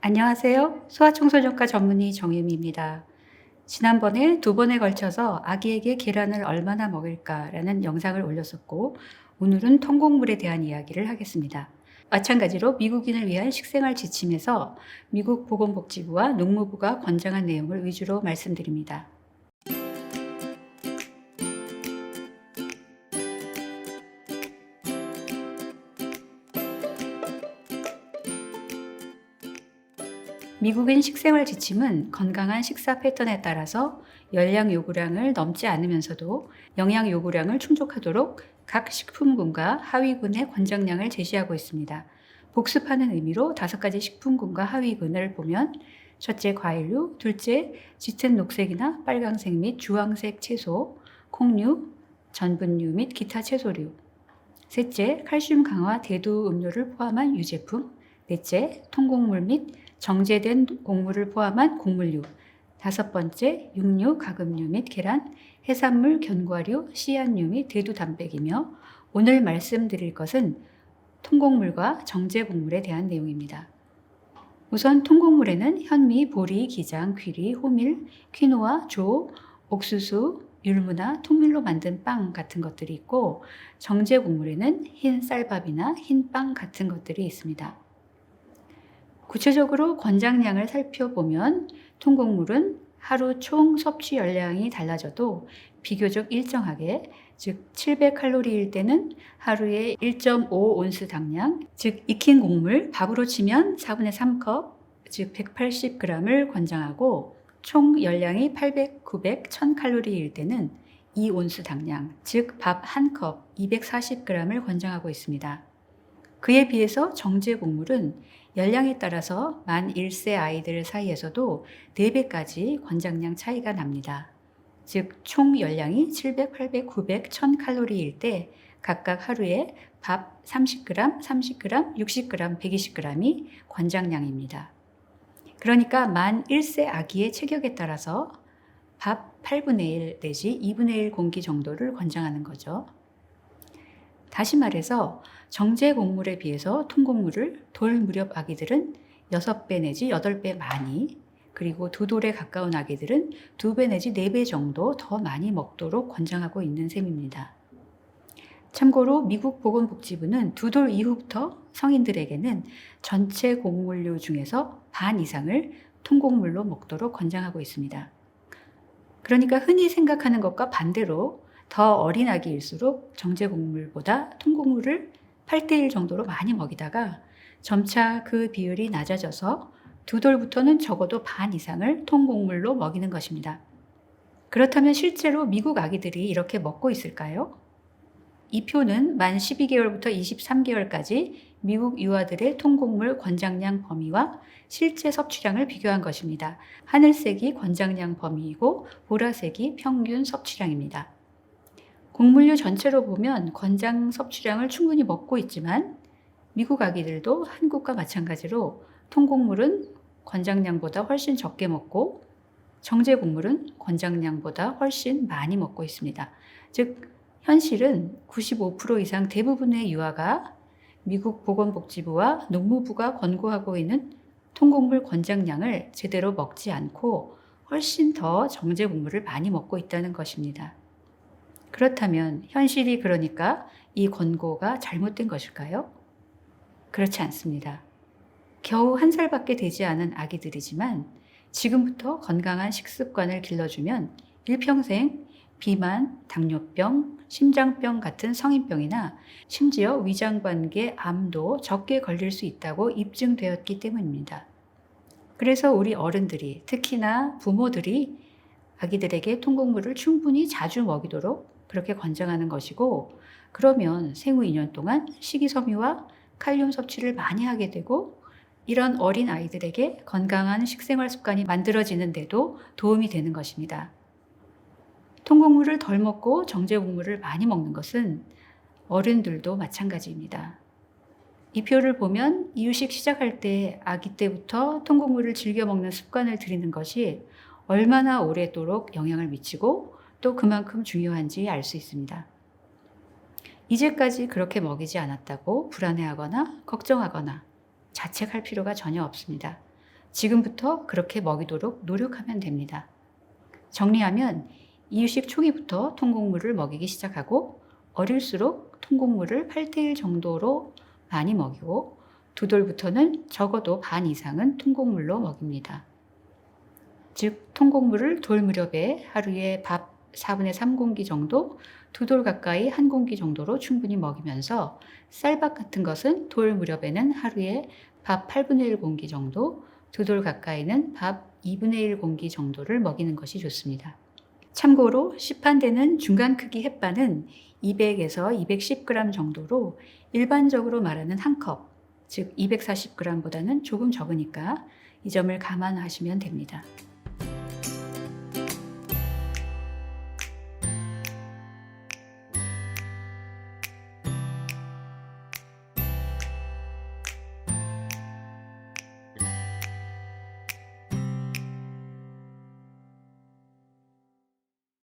안녕하세요. 소아청소년과 전문의 정유미입니다. 지난번에 두 번에 걸쳐서 아기에게 계란을 얼마나 먹일까라는 영상을 올렸었고, 오늘은 통곡물에 대한 이야기를 하겠습니다. 마찬가지로 미국인을 위한 식생활 지침에서 미국 보건복지부와 농무부가 권장한 내용을 위주로 말씀드립니다. 미국인 식생활 지침은 건강한 식사 패턴에 따라서 열량 요구량을 넘지 않으면서도 영양 요구량을 충족하도록 각 식품군과 하위군의 권장량을 제시하고 있습니다. 복습하는 의미로 5가지 식품군과 하위군을 보면 첫째 과일류, 둘째 짙은 녹색이나 빨강색 및 주황색 채소, 콩류, 전분류 및 기타 채소류, 셋째 칼슘 강화 대두 음료를 포함한 유제품, 넷째 통곡물 및 정제된 곡물을 포함한 곡물류, 다섯 번째 육류, 가금류 및 계란, 해산물, 견과류, 씨앗류 및 대두 단백이며 오늘 말씀드릴 것은 통곡물과 정제곡물에 대한 내용입니다. 우선 통곡물에는 현미, 보리, 기장, 귀리, 호밀, 퀴노아, 조, 옥수수, 율무나 통밀로 만든 빵 같은 것들이 있고 정제곡물에는 흰 쌀밥이나 흰빵 같은 것들이 있습니다. 구체적으로 권장량을 살펴보면 통곡물은 하루 총 섭취 열량이 달라져도 비교적 일정하게, 즉 700칼로리일 때는 하루에 1.5온스 당량, 즉 익힌 곡물 밥으로 치면 4분의 3컵, 즉 180g을 권장하고 총 열량이 800, 900, 1000칼로리일 때는 2온스 당량, 즉 밥 1컵 240g을 권장하고 있습니다. 그에 비해서 정제곡물은 열량에 따라서 만 1세 아이들 사이에서도 4배까지 권장량 차이가 납니다. 즉 총 열량이 700, 800, 900, 1000칼로리일 때 각각 하루에 밥 30g, 30g, 60g, 120g이 권장량입니다. 그러니까 만 1세 아기의 체격에 따라서 밥 8분의 1 내지 2분의 1 공기 정도를 권장하는 거죠. 다시 말해서 정제 곡물에 비해서 통곡물을 돌 무렵 아기들은 6배 내지 8배 많이, 그리고 두 돌에 가까운 아기들은 2배 내지 4배 정도 더 많이 먹도록 권장하고 있는 셈입니다. 참고로 미국 보건복지부는 2돌 이후부터 성인들에게는 전체 곡물류 중에서 반 이상을 통곡물로 먹도록 권장하고 있습니다. 그러니까 흔히 생각하는 것과 반대로 더 어린 아기일수록 정제곡물보다 통곡물을 8대1 정도로 많이 먹이다가 점차 그 비율이 낮아져서 2돌부터는 적어도 반 이상을 통곡물로 먹이는 것입니다. 그렇다면 실제로 미국 아기들이 이렇게 먹고 있을까요? 이 표는 만 12개월부터 23개월까지 미국 유아들의 통곡물 권장량 범위와 실제 섭취량을 비교한 것입니다. 하늘색이 권장량 범위이고 보라색이 평균 섭취량입니다. 곡물류 전체로 보면 권장 섭취량을 충분히 먹고 있지만 미국 아기들도 한국과 마찬가지로 통곡물은 권장량보다 훨씬 적게 먹고 정제곡물은 권장량보다 훨씬 많이 먹고 있습니다. 즉 현실은 95% 이상 대부분의 유아가 미국 보건복지부와 농무부가 권고하고 있는 통곡물 권장량을 제대로 먹지 않고 훨씬 더 정제곡물을 많이 먹고 있다는 것입니다. 그렇다면 현실이 그러니까 이 권고가 잘못된 것일까요? 그렇지 않습니다. 겨우 1살밖에 되지 않은 아기들이지만 지금부터 건강한 식습관을 길러주면 일평생 비만, 당뇨병, 심장병 같은 성인병이나 심지어 위장관계 암도 적게 걸릴 수 있다고 입증되었기 때문입니다. 그래서 우리 어른들이, 특히나 부모들이 아기들에게 통곡물을 충분히 자주 먹이도록 그렇게 권장하는 것이고, 그러면 생후 2년 동안 식이섬유와 칼륨 섭취를 많이 하게 되고 이런 어린 아이들에게 건강한 식생활 습관이 만들어지는데도 도움이 되는 것입니다. 통곡물을 덜 먹고 정제곡물을 많이 먹는 것은 어른들도 마찬가지입니다. 이 표를 보면 이유식 시작할 때 아기 때부터 통곡물을 즐겨 먹는 습관을 들이는 것이 얼마나 오래도록 영향을 미치고 또 그만큼 중요한지 알 수 있습니다. 이제까지 그렇게 먹이지 않았다고 불안해하거나 걱정하거나 자책할 필요가 전혀 없습니다. 지금부터 그렇게 먹이도록 노력하면 됩니다. 정리하면 이유식 초기부터 통곡물을 먹이기 시작하고 어릴수록 통곡물을 8대1 정도로 많이 먹이고 2돌부터는 적어도 반 이상은 통곡물로 먹입니다. 즉 통곡물을 돌 무렵에 하루에 밥 4분의 3공기 정도, 2돌 가까이 1공기 정도로 충분히 먹이면서 쌀밥 같은 것은 돌 무렵에는 하루에 밥 8분의 1공기 정도, 2돌 가까이는 밥 2분의 1공기 정도를 먹이는 것이 좋습니다. 참고로 시판되는 중간 크기 햇반은 200에서 210g 정도로 일반적으로 말하는 한 컵, 즉 240g보다는 조금 적으니까 이 점을 감안하시면 됩니다.